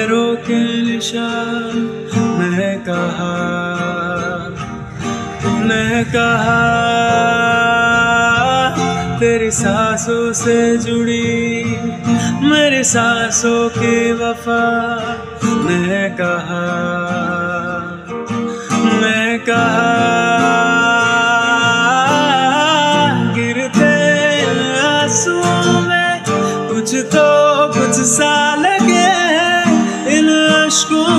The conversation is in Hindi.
पैरों के निशान मैं कहा तेरी सांसों से जुड़ी मेरी सांसों की वफा मैं कहा गिरते आंसुओं में कुछ तो कुछ सा लगे इन अश्कों